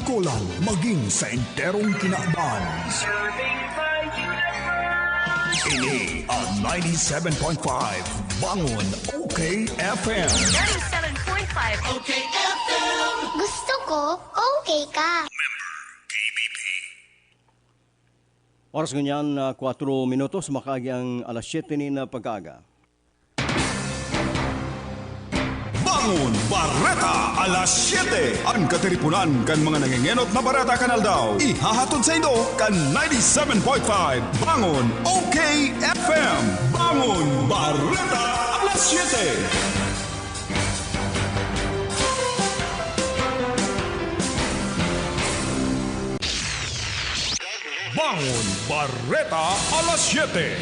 kaskolan, maging sa enterong kinauban. Ini ang 97.5 Bangon OK FM. 97.5 OK FM. Gusto ko, okay ka. Oras ganyan, 4 minutos, makagyang alas 7 ni na pagkaga. Bangon Barreta alas 7. Ang katiripunan kan mga nangingenot na barata kanal daw. Ihahatod sa indo kan 97.5 Bangon OK FM. Bangon Barreta alas 7. Bangon Barreta alas 7.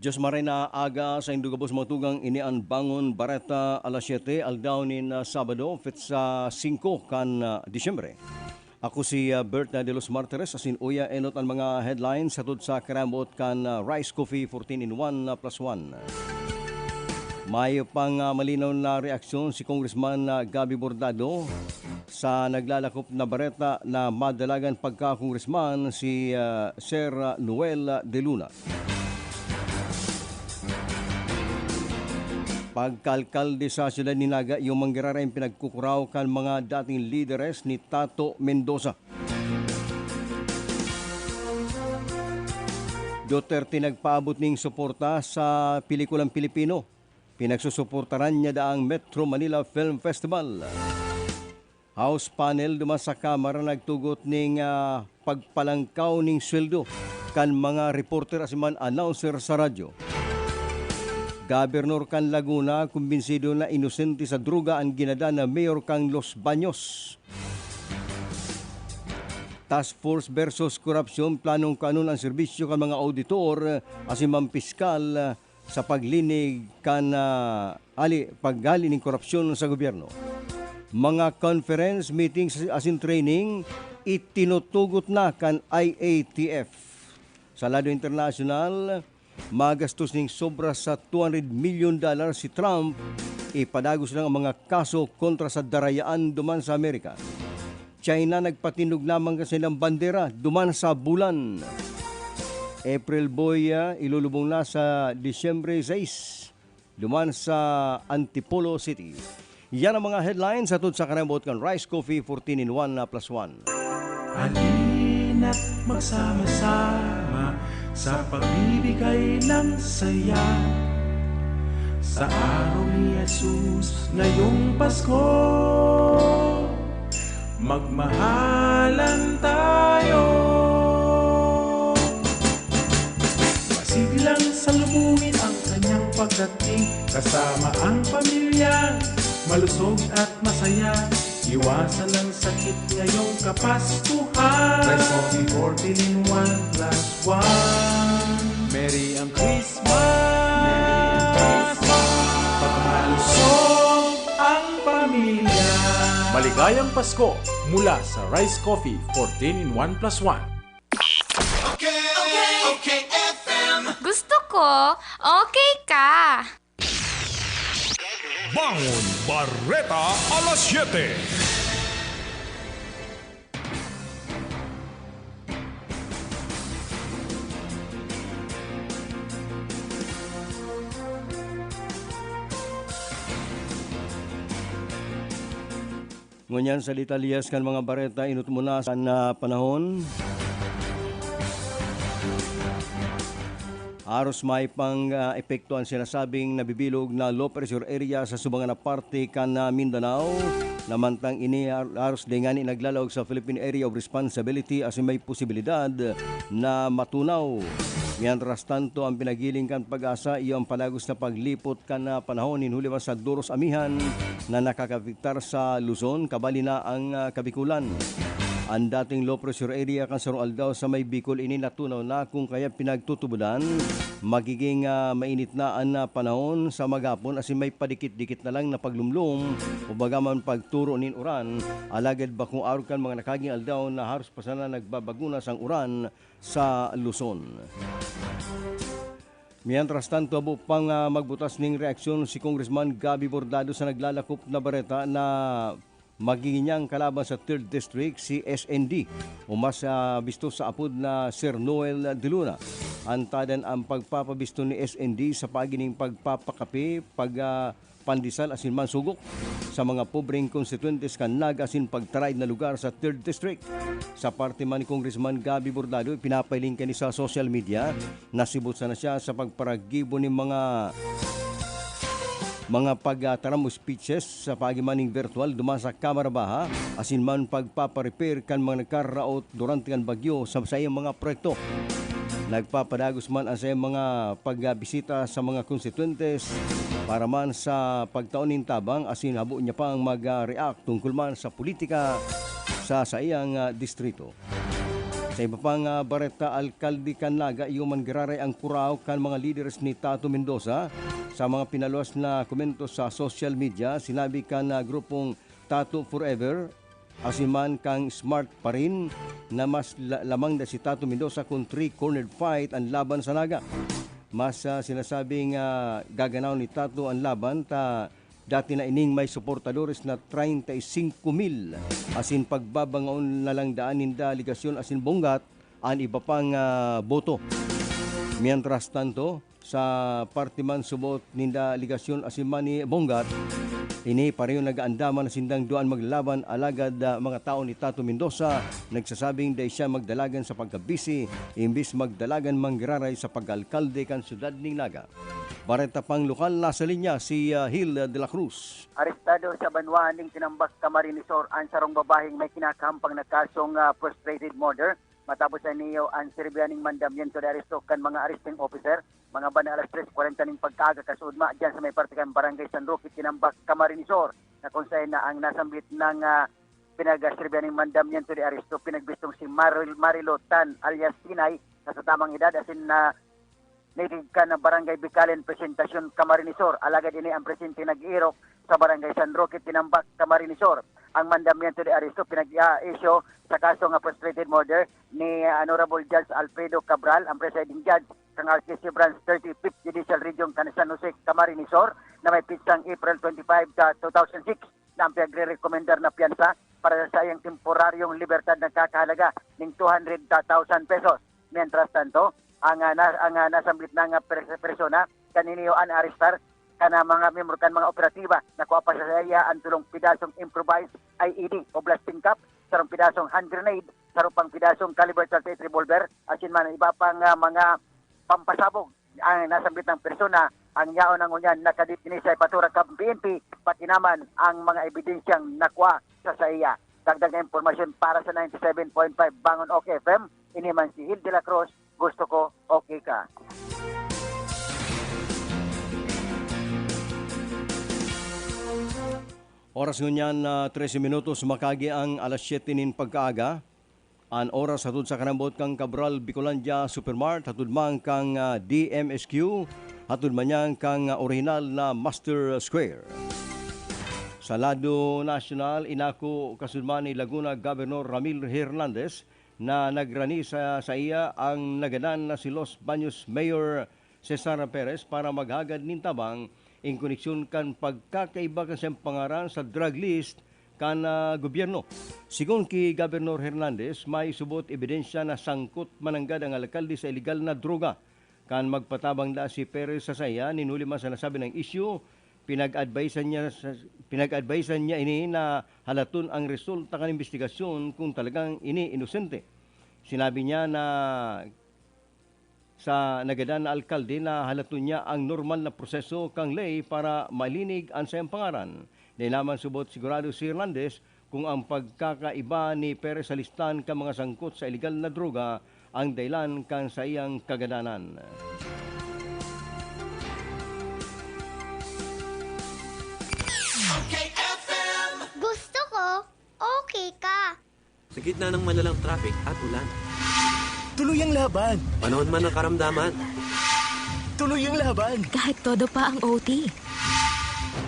Diyos maray na aga sa Indugabos Matugang ini ang Bangon Barreta alas 7 aldaw ni Sabado fit sa 5 kan Disyembre. Ako si Bert de los Martires asin uya enot ang mga headlines satud sa karambot kan Rice Coffee 14 in 1 plus 1. May pang malinaw na reaksyon si Congressman Gabi Bordado sa naglalakop na bareta na madalagan pagka-congressman si Sir Noel De Luna. Pagkalkalde sa sila ni Naga, yung manggiraray pinagkukuraw kan mga dating lideres ni Tato Mendoza. Duterte nagpaabot ning suporta sa pelikulang Pilipino. Pinagsusuportaran niya daang Metro Manila Film Festival. House panel dumas sa Kamara nagtugot ning pagpalangkaw ning sweldo kan mga reporter asiman announcer sa radyo. Gobernur kan Laguna kumbinsido na inosente sa druga ang ginada na Mayor kang Los Baños. Task Force versus Corruption planong kanon ang serbisyo kan mga auditor asimang piskal sa paglinig kan paggali ng korupsyon sa gobyerno. Mga conference meetings asin training itinutugot na kan IATF. Sa lado international, magastos ning sobra sa $200 million si Trump, ipadagos lang ang mga kaso kontra sa darayaan duman sa Amerika. China nagpatinog lamang kasi ng bandera duman sa bulan. April Boy ilulubong na sa Disyembre 6 duman sa Antipolo City. Yan ang mga headlines atod sa karambot kan Rice Coffee 14 in 1 plus 1. Halina't magsama-sama sa pagbibigay ng saya sa araw ni Jesus ngayong Pasko. Magmahalan tayo, masiglang salubungin ang kanyang pagdating kasama ang pamilya, malusog at masaya. Iwasan ang sakit ngayong Kapaskuhan. Rice Coffee 14 in 1 plus 1. Merry ang Christmas. Pagmalusog ang pamilya. Maligayang Pasko mula sa Rice Coffee 14 in 1 plus 1. OK FM. Gusto ko, okay ka. Bangon Barreta alas 7. Ngunyan sa Litalias kan mga bareta inut muna sa panahon. Aros may pang epekto ang sinasabing nabibilog na low pressure area sa subangan na parte kan Mindanao. Namantang ini aros dengani naglalawag sa Philippine Area of Responsibility as may posibilidad na matunaw. Mientras tanto ang pinagiling kan pag-asa iyo ang palagos na paglipot kan panahon hinuli sa Duros Amihan na nakakaviktar sa Luzon, kabali na ang Kabikulan. Ang dating low pressure area kan Sarong Aldaw sa may Bicol ini natunaw na kung kaya pinagtutubudan magiging mainit na ang panahon sa maghapon as may padikit-dikit na lang na paglumlum o bagaman pagturo nin uran alagad ba kung araw kan mga nakaging aldaw na haros pa sana nagbabagunas ang uran sa Luzon. Mientras tanto, abo pang magbutas ng reaksyon si Congressman Gabby Bordado sa naglalakop na bareta na magiging niyang kalaban sa 3rd District si SND o mas bisto sa apod na Sir Noel de Luna. Antadan ang pagpapabisto ni SND sa pagining pagpapakape, pandisal asin mansugok sa mga pobreng konstituentes kan nagasin pagtaray na lugar sa 3rd District. Sa parte man ni Congressman Gabby Bordado, pinapailing kani sa social media, nasibot sana siya sa pagparagibo ng mga pagtaramo speeches sa pagimaning virtual duman sa Kamara Baha asin man pagpaparepair kan mga nagkaraot durante kan bagyo sa sayang mga proyekto. Nagpapadagos man ang sayang mga pagbisita sa mga konstituentes para man sa pagtaonin tabang asin habo niya pang mag-react tungkol man sa politika sa sayang distrito. Sa iba pang bareta, alkalde kan Naga, iuman giraray ang kuraw kan mga leaders ni Tato Mendoza. Sa mga pinaluas na komento sa social media, sinabi kan grupong Tato Forever, asiman kang smart pa rin na mas lamang na si Tato Mendoza kung 3-cornered fight ang laban sa Naga. Mas sinasabing gaganaw ni Tato ang laban dati na ining may suportadores na 35,000 asin pagbabangaon na lang daan ninda ligasyon asin bonggat ang iba pang boto. Mientras tanto, sa parte man subot ninda ligasyon asin mani bonggat, ini pareho nagaandaman na sindang duan maglaban alagad mga tao ni Tato Mendoza nagsasabing dahil siya magdalagan sa pagkabisi imbis magdalagan manggiraray sa pag-alkalde kan syudad ning Naga. Bareta pang lokal, nasa linya si Hil de la Cruz. Arestado sa Banwaning Tinambak, Camarinesor ang sarong babahing may kinakampang na kasong frustrated murder. Matapos sa niyo ang Serbianing mandamiento de aresto kan mga arresting officer. Mga bana alas 3:40 ning pagkaaga kasudma diyan sa may parte kan Barangay San Roque, Tinambak, Camarinesor na kung saan na ang nasambit ng pinag-Serbianing mandamiento de aresto pinagbistong si Marilo Tan alias Tinay na sa tamang edad asin na native ka na Barangay Bicalen Presentasyon, Camarinesor. Alagad ini ang presidente nag-irok sa Barangay San Roque, Tinambak, Camarinesor. Ang mandamiento de aresto pinag-issue sa kaso nga frustrated murder ni Honorable Judge Alfredo Cabral, ang presiding judge ng RTC Branch 35th Judicial Region kan San Jose, Camarinesor na may pitsang April 25, 2006 na ang pinagre-recommendar na piyansa para sa iyang temporaryong libertad na kakahalaga ng 200,000 pesos. Mientras tanto, ang nasambit na nga persona kaniniyo an arestar kana mga miyembro kan mga operatiba na kuha pa sa iya ang tulong pidasong improvised IED o blasting cap, sarong pidasong hand grenade, sarong pang pidasong caliber 38 revolver, asin man iba pang mga pampasabog ang nasambit ng persona. Ang yaon ng unyan nakadipini sa ipatura kang PNP pati naman ang mga ebidensyang nakuha sa iya. Dagdag na impormasyon para sa 97.5 Bangon OK FM, ini man si Hil de la Cruz. Gusto ko, okay ka. Oras ngunyan 13 minutos makagi ang alas 7 nin pagkaaga. An oras hatod sa kanambot kang Cabral Bicolandia Supermart, hatod man kang DMSQ, hatod man yan kang original na Master Square. Sa lado nasyonal, inako kasunman ni Laguna Governor Ramil Hernandez na nagrani sa iya ang nagadan na si Los Baños Mayor Cesar Perez para maghagad nin tabang in koneksyon kan pagkakaiba kan siyang pangaran sa drug list kan gobyerno. Sigon ki Governor Hernandez, may subot ebidensya na sangkot mananggad ang alkalde sa illegal na droga. Kan magpatabang da si Perez sa saya, ninuli man sa nasabi ng issue, pinag-advisean niya ini na halaton ang resulta kan investigasyon kung talagang ini inosente. Sinabi niya na sa nagadan na alkalde na halaton niya ang normal na proseso kang lay para malinig ang sayang pangaran. Nailaman subot sigurado si Hernandez kung ang pagkakaiba ni Perez sa listan ka mga sangkot sa illegal na droga ang dahilan kan sa iyang kagadanan. Gusto ko, okay ka. Sa gitna ng malalang traffic at ulan. Tuloy ang laban! Panahon man ng karamdaman. Tuloy ang laban! Kahit todo pa ang OT.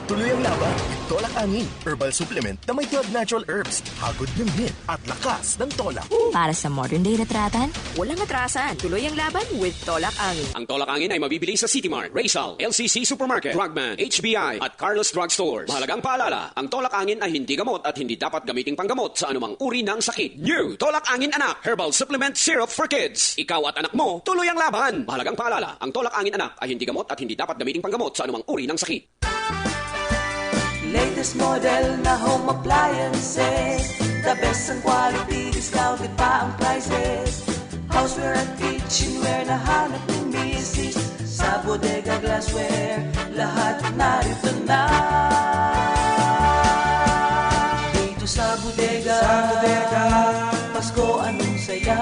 Tuloy ang laban. Tolak Angin, herbal supplement na may 12 natural herbs, hagod ng hit at lakas ng tolak. Para sa modern day retratan, walang atrasan. Tuloy ang laban with Tolak Angin. Ang Tolak Angin ay mabibili sa City Mart, Raysal, LCC Supermarket, Drugman, HBI at Carlos Drug Stores. Mahalagang paalala, ang Tolak Angin ay hindi gamot at hindi dapat gamiting panggamot sa anumang uri ng sakit. New Tolak Angin Anak, herbal supplement syrup for kids. Ikaw at anak mo, tuloy ang laban. Mahalagang paalala, ang Tolak Angin Anak ay hindi gamot at hindi dapat gamiting panggamot sa anumang uri ng sakit. Latest model na home appliances, the best ang quality, discounted pa ang prices. Houseware at kitchenware na hanap ng misis, sa Bodega Glassware, lahat narito na. Dito sa Bodega, Pasko anong saya.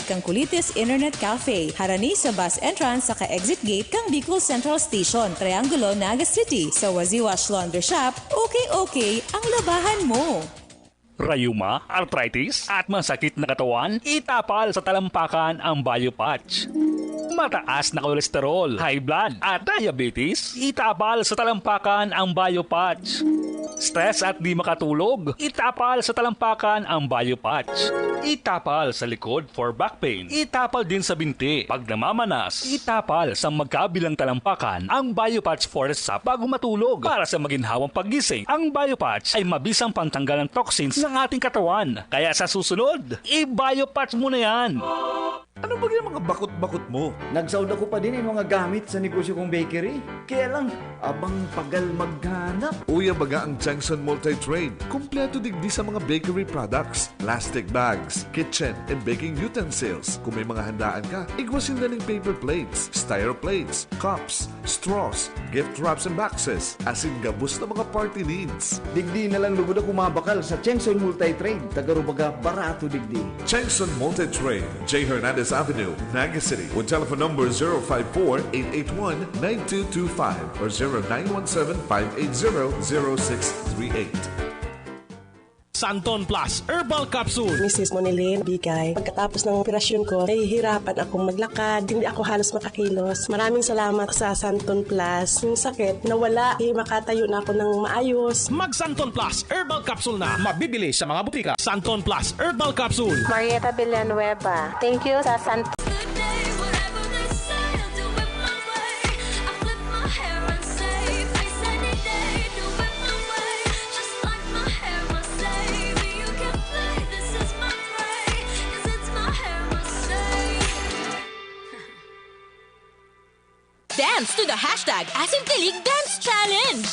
Kang Kulitis Internet Cafe, harani sa bus entrance sa ka-exit gate kang Bicol Central Station, Triangulo, Naga City. Sa Waziwash Laundry Shop, okay ang labahan mo. Rayuma, arthritis, at masakit na katawan, itapal sa talampakan ang Biopatch. Mataas na kolesterol, high blood, at diabetes, itapal sa talampakan ang Biopatch. Stress at di makatulog, itapal sa talampakan ang Biopatch. Itapal sa likod for back pain, itapal din sa binti. Pag namamanas, itapal sa magkabilang talampakan ang Biopatch Forest sa bago matulog. Para sa maginhawang paggising, ang Biopatch ay mabisang pantanggal ng toxins ng ating katawan. Kaya sa susunod, i-Biopatch mo na yan. Ano ba yung mga bakot-bakot mo? Nagsaud ako pa din yung mga gamit sa negosyo kong bakery. Kaya lang, abang pagal maghanap. Uya baga ang Changson Multi-Trade. Kompleto digdi sa mga bakery products, plastic bags, kitchen and baking utensils. Kung may mga handaan ka, igwasin na ng paper plates, styro plates, cups, straws, gift wraps and boxes, asin gabos na mga party needs. Digdi na lang lubod ako mabakal sa Changson Multi-Trade. Tagarubaga barato digdi. Changson Multi-Trade, J. Hernandez Avenue, Naga City, with telephone number 054-881-9225 or 0917-580-0638. Santon Plus Herbal Capsule. Mrs. Monilin, bigay. Pagkatapos ng operasyon ko, nahihirapan akong maglakad. Hindi ako halos makakilos. Maraming salamat sa Santon Plus. Yung sakit, nawala. Makatayo na ako ng maayos. Mag Santon Plus Herbal Capsule na. Mabibili sa mga butika. Santon Plus Herbal Capsule. Marieta Villanueva. Thank you sa Santon. Dance to the hashtag Asim Kilig Dance Challenge!